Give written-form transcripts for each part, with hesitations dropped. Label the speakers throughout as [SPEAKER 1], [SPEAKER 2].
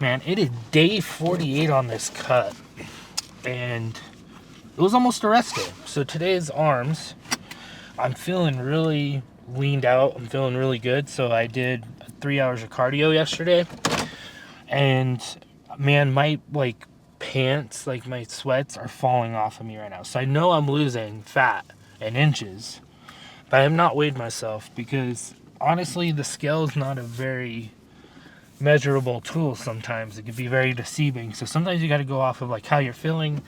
[SPEAKER 1] Man, it is day 48 on this cut, and it was almost a rest day. So today's arms, I'm feeling really leaned out. I'm feeling really good. So I did 3 hours of cardio yesterday, and man, my pants, my sweats are falling off of me right now. So I know I'm losing fat and inches, but I have not weighed myself because honestly, the scale is not a very measurable tool. Sometimes it can be very deceiving, so sometimes you got to go off of how you're feeling,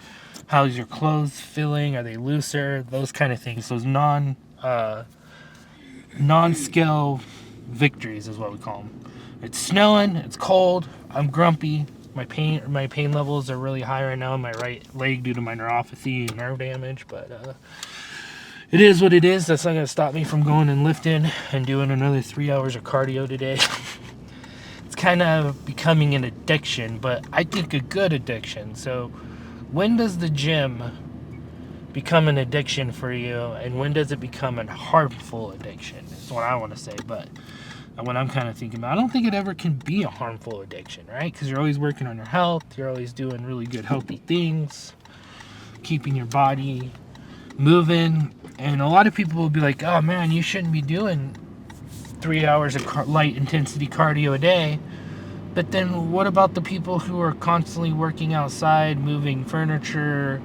[SPEAKER 1] how's your clothes feeling, are they looser, those kind of things. Those non-scale victories is what we call them. It's snowing, it's cold, I'm grumpy, my pain levels are really high right now in my right leg due to my neuropathy and nerve damage, but it is what it is. That's not going to stop me from going and lifting and doing another 3 hours of cardio today. It's kind of becoming an addiction, but I think a good addiction. So when does the gym become an addiction for you, and when does it become a harmful addiction is what I want to say. But what I'm kind of thinking about, I don't think it ever can be a harmful addiction, right? Because you're always working on your health, you're always doing really good healthy things, keeping your body moving. And a lot of people will be like, oh man, you shouldn't be doing 3 hours of light intensity cardio a day. But then what about the people who are constantly working outside, moving furniture,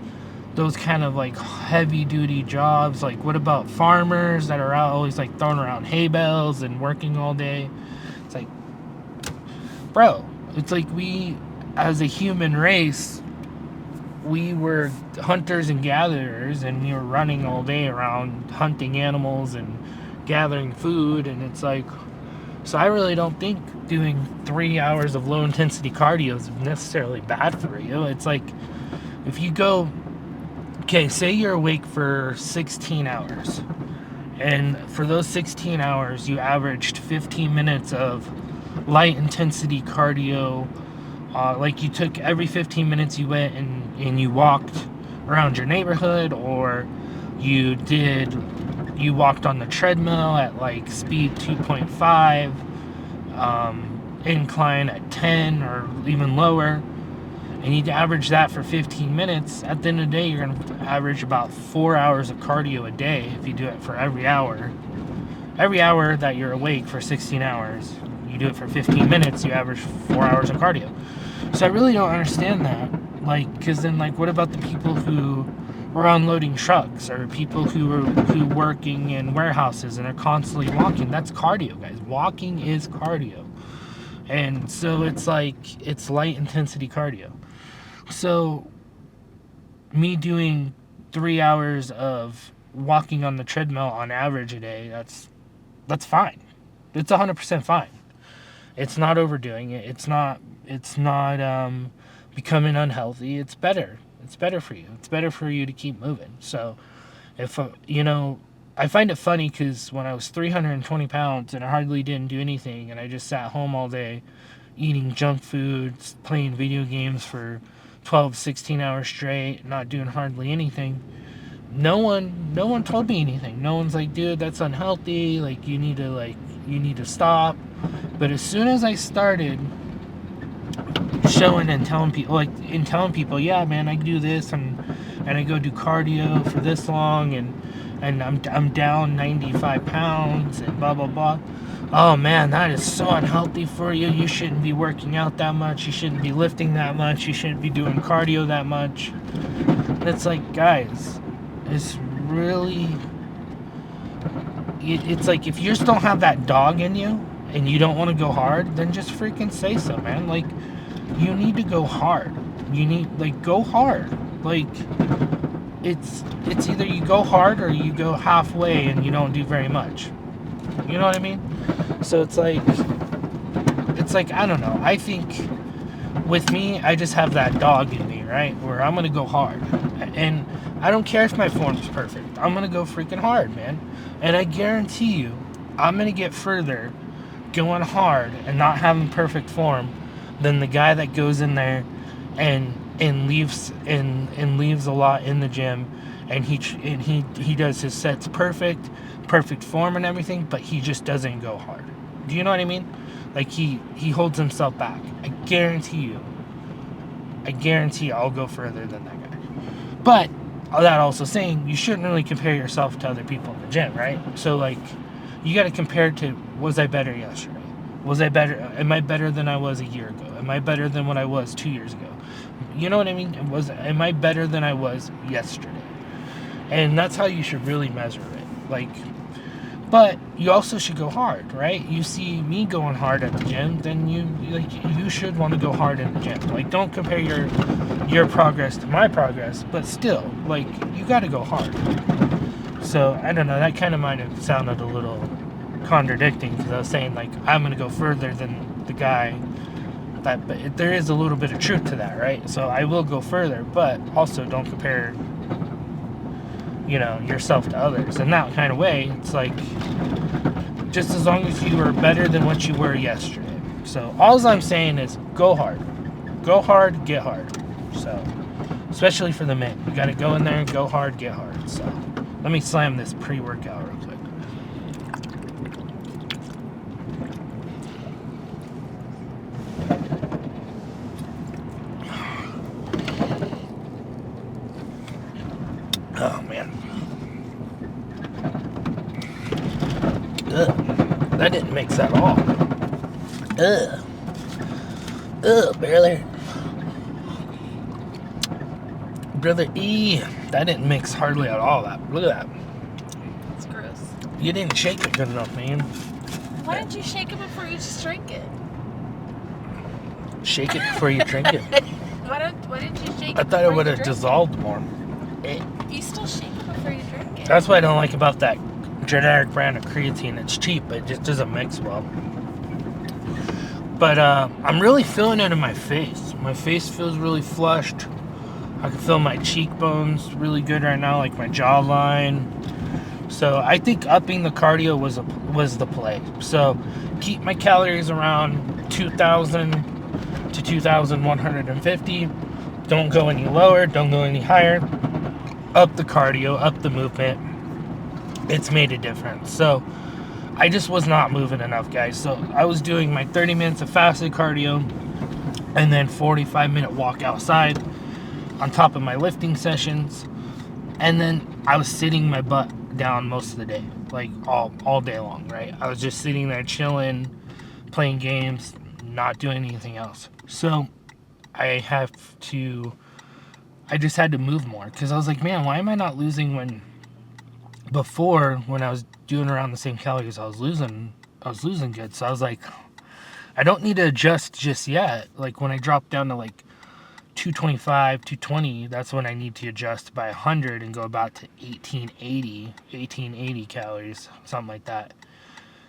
[SPEAKER 1] those kind of heavy duty jobs? What about farmers that are out always throwing around hay bales and working all day? It's bro, it's we as a human race, we were hunters and gatherers, and we were running all day around hunting animals and gathering food, and it's so I really don't think doing 3 hours of low intensity cardio is necessarily bad for you. It's if you go, okay, say you're awake for 16 hours, and for those 16 hours you averaged 15 minutes of light intensity cardio. You took every 15 minutes you went and you walked around your neighborhood, or you walked on the treadmill at speed 2.5, incline at 10 or even lower, and you average that for 15 minutes. At the end of the day, you're going to average about 4 hours of cardio a day if you do it for every hour. Every hour that you're awake for 16 hours, you do it for 15 minutes, you average 4 hours of cardio. So I really don't understand that. Because then, what about the people who are unloading trucks, or people who are working in warehouses and are constantly walking? That's cardio, guys. Walking is cardio. And so it's it's light intensity cardio. So me doing 3 hours of walking on the treadmill on average a day, that's fine. It's 100% fine. It's not overdoing it. It's not becoming unhealthy. It's better. It's better for you. It's better for you to keep moving. So if I find it funny because when I was 320 pounds and I hardly didn't do anything, and I just sat home all day eating junk foods, playing video games for 12, 16 hours straight, not doing hardly anything, no one told me anything. No one's dude, that's unhealthy, you need to stop. But as soon as I started showing and telling people, yeah man, I do this, and I go do cardio for this long, and I'm down 95 pounds and blah blah blah. Oh man, that is so unhealthy for you. You shouldn't be working out that much. You shouldn't be lifting that much. You shouldn't be doing cardio that much. And it's guys, it's really, it's if you just don't have that dog in you and you don't want to go hard, then just freaking say so, man. You need to go hard. You need go hard. It's either you go hard or you go halfway and you don't do very much. You know what I mean? So it's I don't know. I think with me, I just have that dog in me, right? Where I'm gonna go hard, and I don't care if my form's perfect. I'm gonna go freaking hard, man. And I guarantee you, I'm gonna get further going hard and not having perfect form than the guy that goes in there and leaves a lot in the gym, and he does his sets perfect form and everything, but he just doesn't go hard. Do you know what I mean? He holds himself back. I guarantee I'll go further than that guy. But that also saying, you shouldn't really compare yourself to other people in the gym, right? So like, you got to compare to, was I better yesterday? Was I better? Am I better than I was a year ago? Am I better than what I was 2 years ago? You know what I mean? Am I better than I was yesterday? And that's how you should really measure it. Like, but you also should go hard, right? You see me going hard at the gym, then you should want to go hard in the gym. Like, don't compare your progress to my progress, but still, like, you got to go hard. So I don't know. That kind of might have sounded a little contradicting because I was saying like I'm going to go further than the guy. But there is a little bit of truth to that, right? So I will go further, but also don't compare, yourself to others. In that kind of way, it's like just as long as you are better than what you were yesterday. So all I'm saying is go hard, get hard. So especially for the men, you got to go in there and go hard, get hard. So let me slam this pre-workout real quick. Oh man. Ugh. That didn't mix at all. Barely. Brother E, that didn't mix hardly at all. Look at that.
[SPEAKER 2] It's gross.
[SPEAKER 1] You didn't shake it good enough, man.
[SPEAKER 2] Why didn't you shake it before you just drank it?
[SPEAKER 1] Shake it before you drink it.
[SPEAKER 2] Why didn't you shake it?
[SPEAKER 1] I thought it would have dissolved more.
[SPEAKER 2] You still shake it before you drink it.
[SPEAKER 1] That's what I don't like about that generic brand of creatine. It's cheap, but it just doesn't mix well. But I'm really feeling it in my face. My face feels really flushed. I can feel my cheekbones really good right now, like my jawline. So I think upping the cardio was the play. So keep my calories around 2,000 to 2,150. Don't go any lower. Don't go any higher. Up the cardio, up the movement. It's made a difference. So I just was not moving enough, guys. So I was doing my 30 minutes of fasted cardio and then 45-minute walk outside on top of my lifting sessions. And then I was sitting my butt down most of the day, like all day long, right? I was just sitting there chilling, playing games, not doing anything else. So I just had to move more because I was like, man, why am I not losing when I was doing around the same calories I was losing good. So I was like, I don't need to adjust just yet. Like when I drop down to like 225, 220, that's when I need to adjust by 100 and go about to 1880 calories, something like that.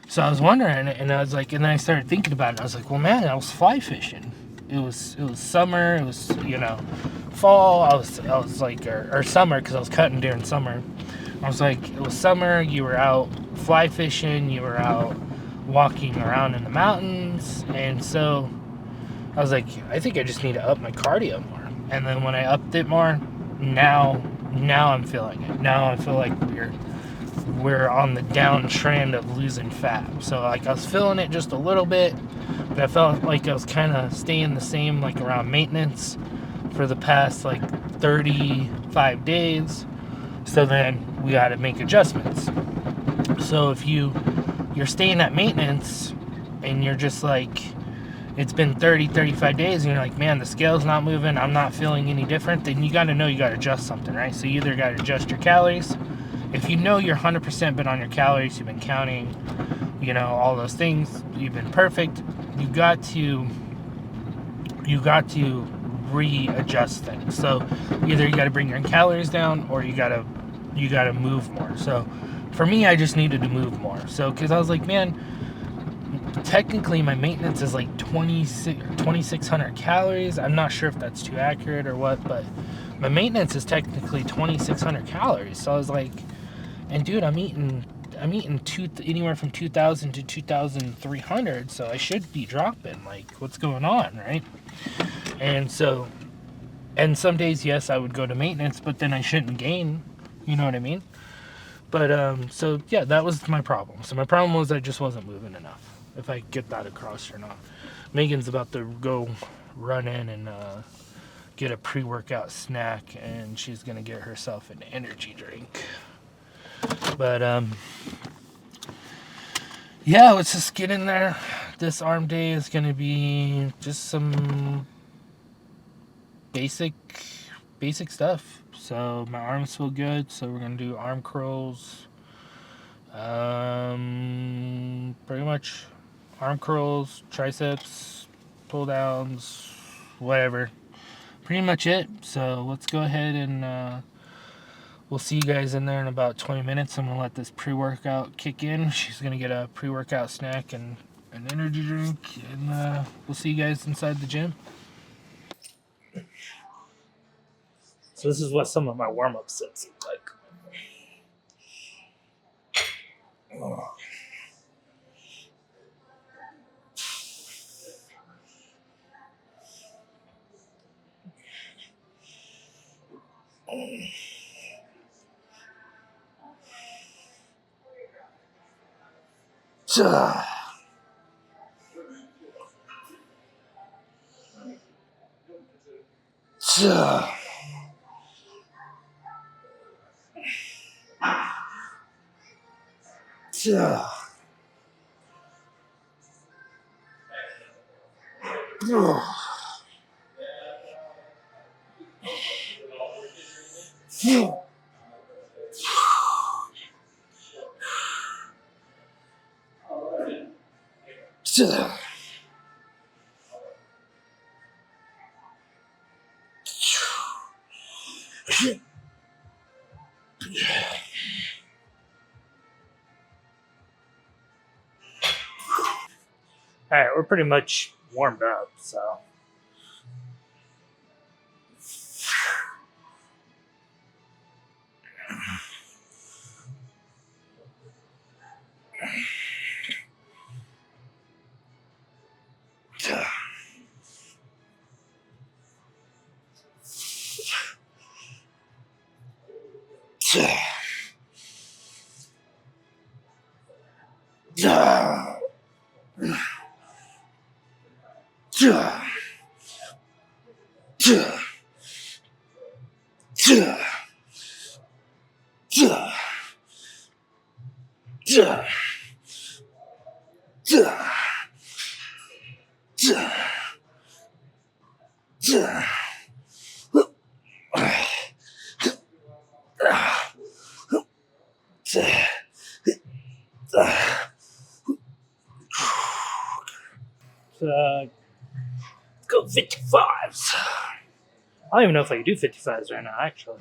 [SPEAKER 1] So I was wondering, and I was like, and then I started thinking about it. I was like, well, man, I was fly fishing. It was summer. It was, fall. I was like, or summer, because I was cutting during summer. I was like, it was summer. You were out fly fishing. You were out walking around in the mountains. And so I was like, I think I just need to up my cardio more. And then when I upped it more, now I'm feeling it. Now I feel like we're on the downtrend of losing fat. So like I was feeling it just a little bit, but I felt like I was kind of staying the same, like around maintenance for the past like 35 days. So then we got to make adjustments. So if you're staying at maintenance and you're just like, it's been 35 days and you're like, man, the scale's not moving, I'm not feeling any different, then you got to know you got to adjust something, right? So you either got to adjust your calories. If you know you're 100% been on your calories, you've been counting, all those things, you've been perfect, you got to readjust things. So either you got to bring your calories down or you got to move more. So for me, I just needed to move more. So because I was like, man, technically my maintenance is like 2,600 calories. I'm not sure if that's too accurate or what, but my maintenance is technically 2,600 calories. So I was like, and dude, I'm eating anywhere from 2,000 to 2,300. So I should be dropping. Like, what's going on, right? And so, and some days, yes, I would go to maintenance, but then I shouldn't gain. You know what I mean? But so yeah, that was my problem. So my problem was I just wasn't moving enough. if I get that across or not. Megan's about to go run in and get a pre-workout snack, and she's gonna get herself an energy drink. But yeah, let's just get in there. This arm day is gonna be just some basic stuff. So my arms feel good, so we're gonna do arm curls. Pretty much arm curls, triceps, pull downs, whatever. Pretty much it. So let's go ahead and we'll see you guys in there in about 20 minutes. I'm gonna let this pre-workout kick in. She's gonna get a pre-workout snack and an energy drink, and we'll see you guys inside the gym. So this is what some of my warm-up sets look like. All right, we're pretty much warmed up, so. Go 55s. I don't even know if I can do 55s right now, actually.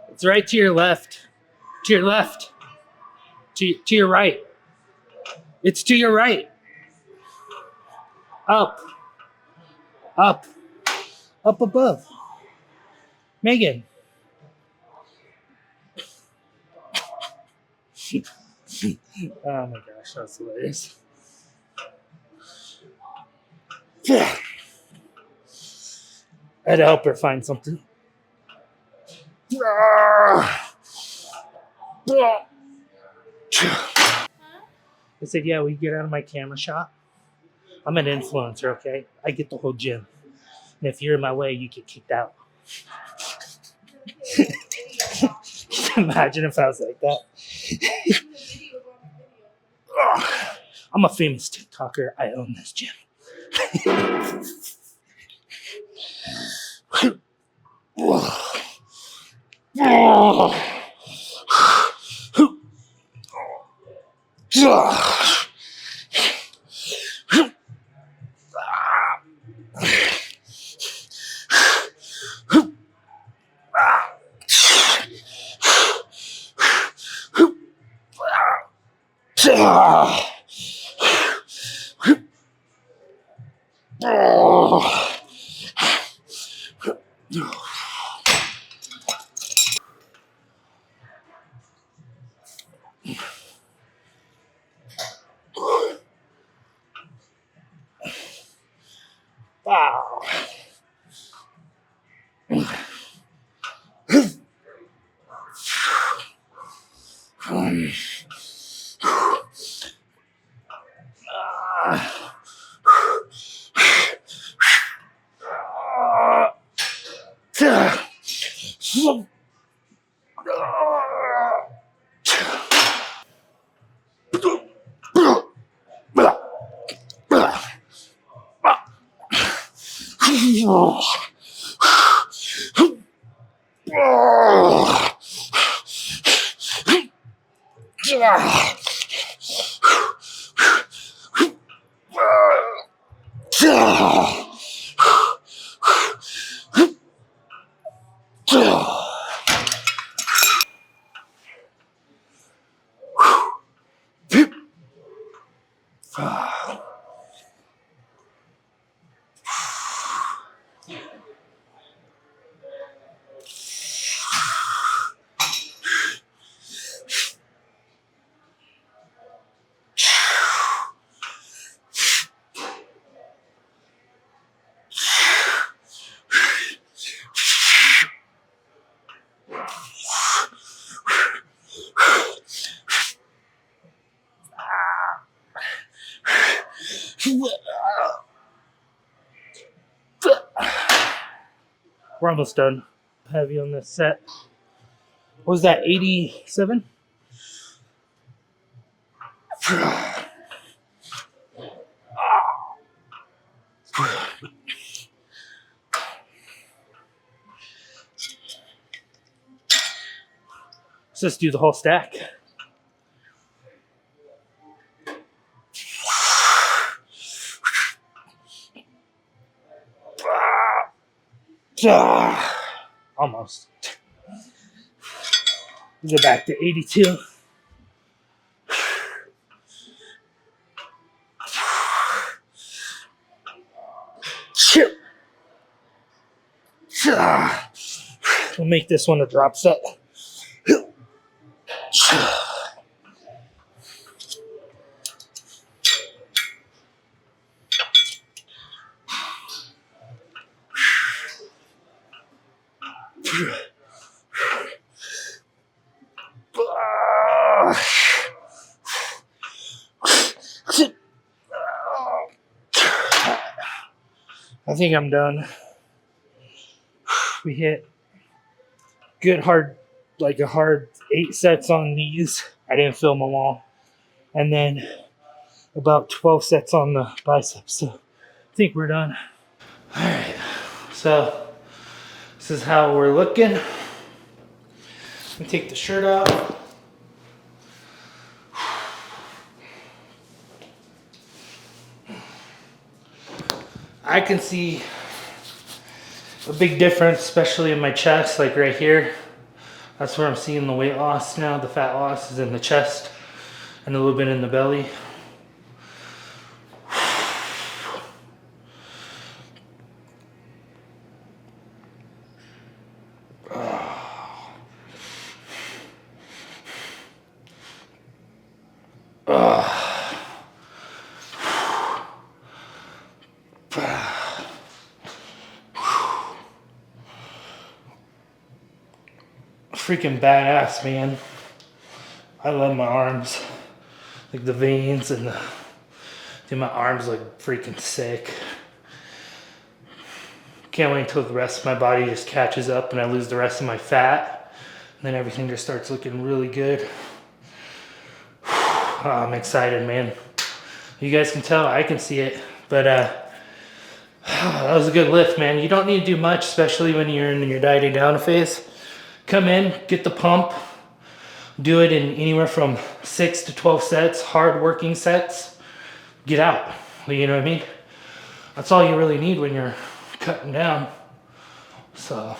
[SPEAKER 1] It's right to your left. To your left. To your right. It's to your right. Up. Up. Up above. Megan. Oh my gosh, that's hilarious. I had to help her find something. I said, yeah, we get out of my camera shot. I'm an influencer, okay? I get the whole gym. And if you're in my way, you get kicked out. Imagine if I was like that. I'm a famous TikToker. I own this gym. Wow. We're almost done. Heavy on this set. What was that, 87? Let's just do the whole stack. Almost. We go back to 82. We'll make this one a drop set. I think I'm done. We hit good hard, like a hard 8 sets on these. I didn't film them all. And then about 12 sets on the biceps. So I think we're done. All right. So this is how we're looking. Let me take the shirt off. I can see a big difference, especially in my chest, like right here. That's where I'm seeing the weight loss now. The fat loss is in the chest and a little bit in the belly. Freaking badass, man. I love my arms. Like the veins and the... Dude, my arms look freaking sick. Can't wait until the rest of my body just catches up and I lose the rest of my fat. then everything just starts looking really good. I'm excited, man. You guys can tell, I can see it. But that was a good lift, man. You don't need to do much, especially when you're in your dieting down phase. Come in, get the pump. Do it in anywhere from 6 to 12 sets, hard working sets. Get out. You know what I mean? That's all you really need when you're cutting down. So,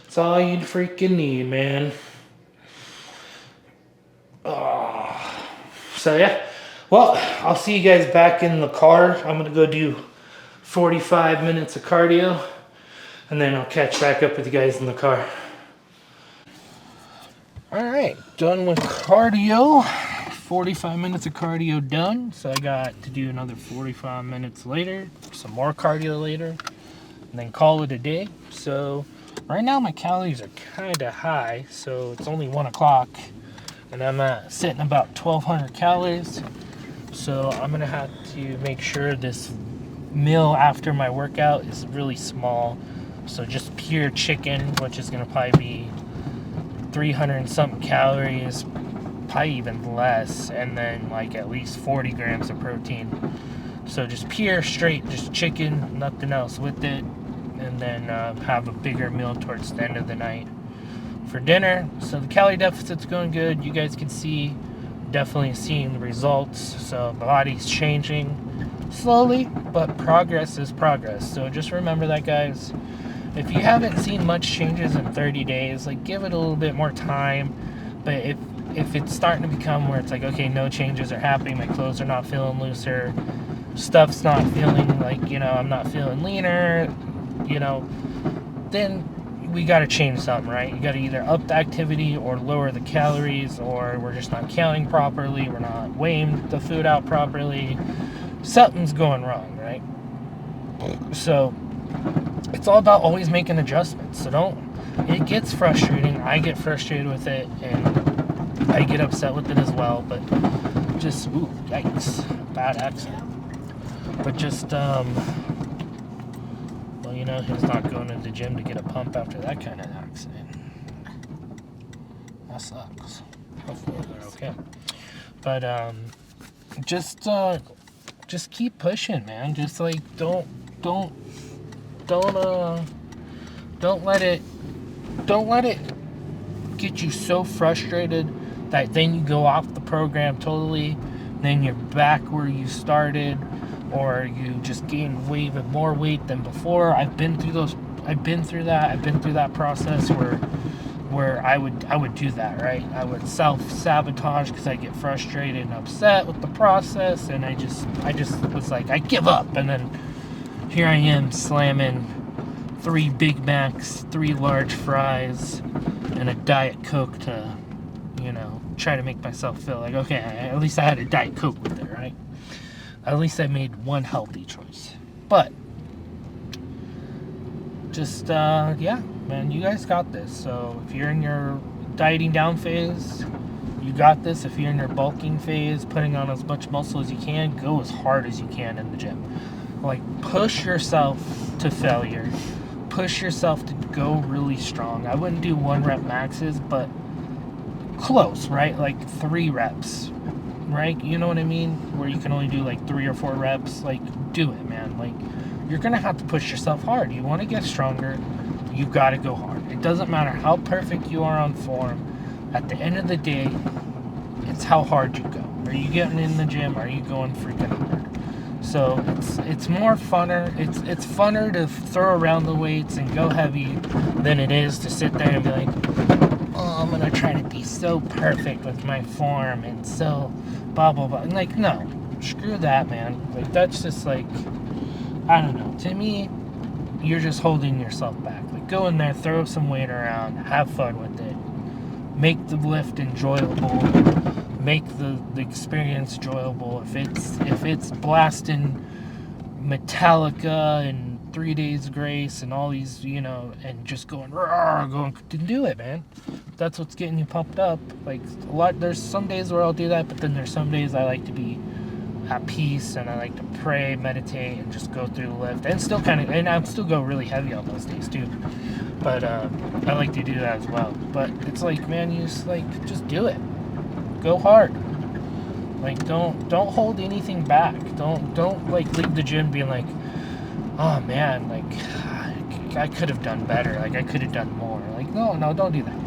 [SPEAKER 1] that's all you freaking need, man. Oh. So, yeah. Well, I'll see you guys back in the car. I'm going to go do 45 minutes of cardio, and then I'll catch back up with you guys in the car. All right, done with cardio. 45 minutes of cardio done. So I got to do another 45 minutes later, some more cardio later, and then call it a day. So right now my calories are kind of high, so it's only 1 o'clock, and I'm sitting about 1,200 calories. So I'm gonna have to make sure this meal after my workout is really small. So just pure chicken, which is gonna probably be 300 and something calories, probably even less, and then like at least 40 grams of protein. So just pure straight, just chicken, nothing else with it, and then have a bigger meal towards the end of the night for dinner. So the calorie deficit's going good. You guys can see, definitely seeing the results. So the body's changing slowly, but progress is progress. So just remember that, guys. If you haven't seen much changes in 30 days, like, give it a little bit more time. But if it's starting to become where it's like, okay, no changes are happening, my clothes are not feeling looser, stuff's not feeling like, you know, I'm not feeling leaner, you know, then we got to change something, right? You got to either up the activity or lower the calories, or we're just not counting properly, we're not weighing the food out properly. Something's going wrong, right? So it's all about always making adjustments. So it gets frustrating. I get frustrated with it, and I get upset with it as well, but just, ooh, yikes, bad accident. But just, well, you know, he's not going to the gym to get a pump after that kind of accident. That sucks. Hopefully they're okay. But, just keep pushing, man. Just, like, don't let it get you so frustrated that then you go off the program totally, then you're back where you started, or you just gain way more weight than before. I've been through that process where I would do that, right? I would self-sabotage because I get frustrated and upset with the process, and I just was like, I give up, and then here I am slamming 3 Big Macs, 3 large fries, and a Diet Coke to, you know, try to make myself feel like, okay, at least I had a Diet Coke with it, right? At least I made one healthy choice. But just, yeah, man, you guys got this. So if you're in your dieting down phase, you got this. If you're in your bulking phase, putting on as much muscle as you can, go as hard as you can in the gym. Like, push yourself to failure. Push yourself to go really strong. I wouldn't do 1 rep maxes, but close, right? Like 3 reps, right? You know what I mean? Where you can only do like 3 or 4 reps. Like, do it, man. Like, you're going to have to push yourself hard. You want to get stronger, you got to go hard. It doesn't matter how perfect you are on form. At the end of the day, it's how hard you go. Are you getting in the gym? Are you going freaking hard? So it's more funner. It's funner to throw around the weights and go heavy than it is to sit there and be like, oh, I'm gonna try to be so perfect with my form and so blah blah blah. And like, no, screw that, man. Like, that's just like, I don't know. To me, you're just holding yourself back. Like, go in there, throw some weight around, have fun with it, make the lift enjoyable. Make the experience enjoyable. If it's blasting Metallica and 3 Days Grace and all these, you know, and just going to do it, man. That's what's getting you pumped up. Like, there's some days where I'll do that, but then there's some days I like to be at peace, and I like to pray, meditate, and just go through the lift. And I'm still go really heavy on those days too. But I like to do that as well. But it's like, man, you just do it. Go hard. Like, don't hold anything back. Don't like leave the gym being like, oh man, like I could have done better. Like I could have done more. Like no, don't do that.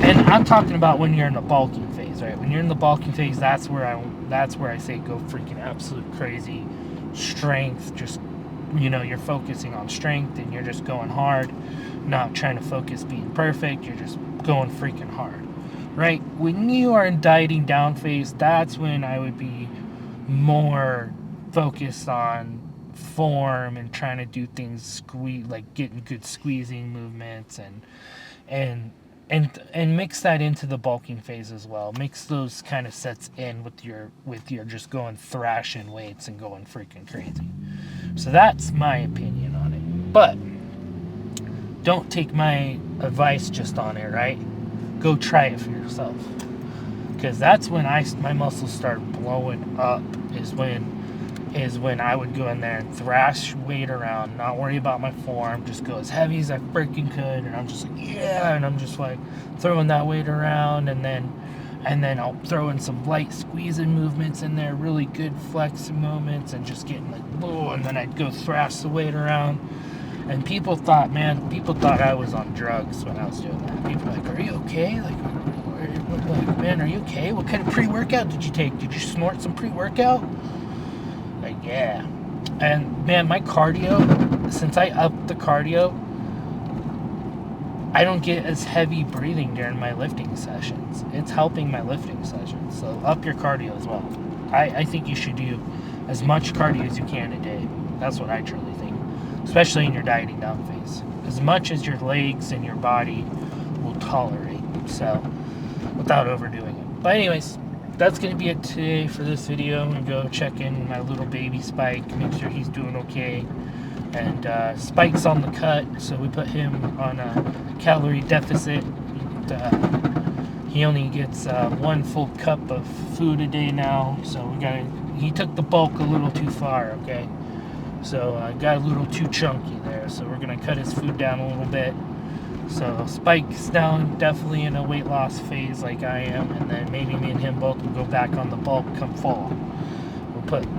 [SPEAKER 1] And I'm talking about when you're in the bulking phase, right? When you're in the bulking phase, that's where I say go freaking absolute crazy strength. Just, you're focusing on strength and you're just going hard, not trying to focus being perfect. You're just going freaking hard, right? When you are in dieting down phase, that's when I would be more focused on form and trying to do things like getting good squeezing movements and mix that into the bulking phase as well. Mix those kind of sets in with your just going thrashing weights and going freaking crazy. So that's my opinion on it. But don't take my advice just on it, right? Go try it for yourself. Because that's when my muscles start blowing up, is when I would go in there and thrash weight around, not worry about my form, just go as heavy as I freaking could, and I'm just like, yeah, and I'm just like throwing that weight around, and then I'll throw in some light squeezing movements in there, really good flexing moments, and just getting like, whoa, and then I'd go thrash the weight around, and people thought I was on drugs when I was doing that. People were like, are you okay? Like, man, are you okay? What kind of pre-workout did you take? Did you snort some pre-workout? Like, yeah. And man, my cardio, since I upped the cardio, I don't get as heavy breathing during my lifting sessions. It's helping my lifting sessions. So up your cardio as well. I think you should do as much cardio as you can a day. That's what I truly think. Especially in your dieting down phase. As much as your legs and your body will tolerate. So, without overdoing it. But anyways, that's going to be it today for this video. I'm going to go check in my little baby Spike, make sure he's doing okay. And Spike's on the cut, so we put him on a calorie deficit. He only gets 1 full cup of food a day now, so he took the bulk a little too far, okay? So got a little too chunky there, so we're going to cut his food down a little bit. So Spike's now definitely in a weight loss phase like I am, and then maybe me and him both will go back on the bulk come fall.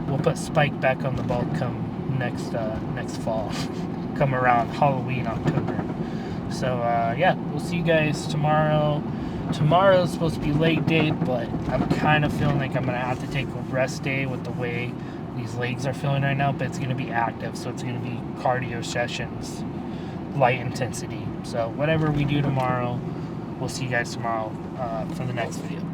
[SPEAKER 1] We'll put Spike back on the bulk come next fall, come around Halloween, October. So yeah, we'll see you guys tomorrow. Tomorrow's supposed to be leg day, but I'm kind of feeling like I'm gonna have to take a rest day with the way these legs are feeling right now. But it's gonna be active, so it's gonna be cardio sessions, light intensity. So whatever we do tomorrow, we'll see you guys tomorrow for the next video.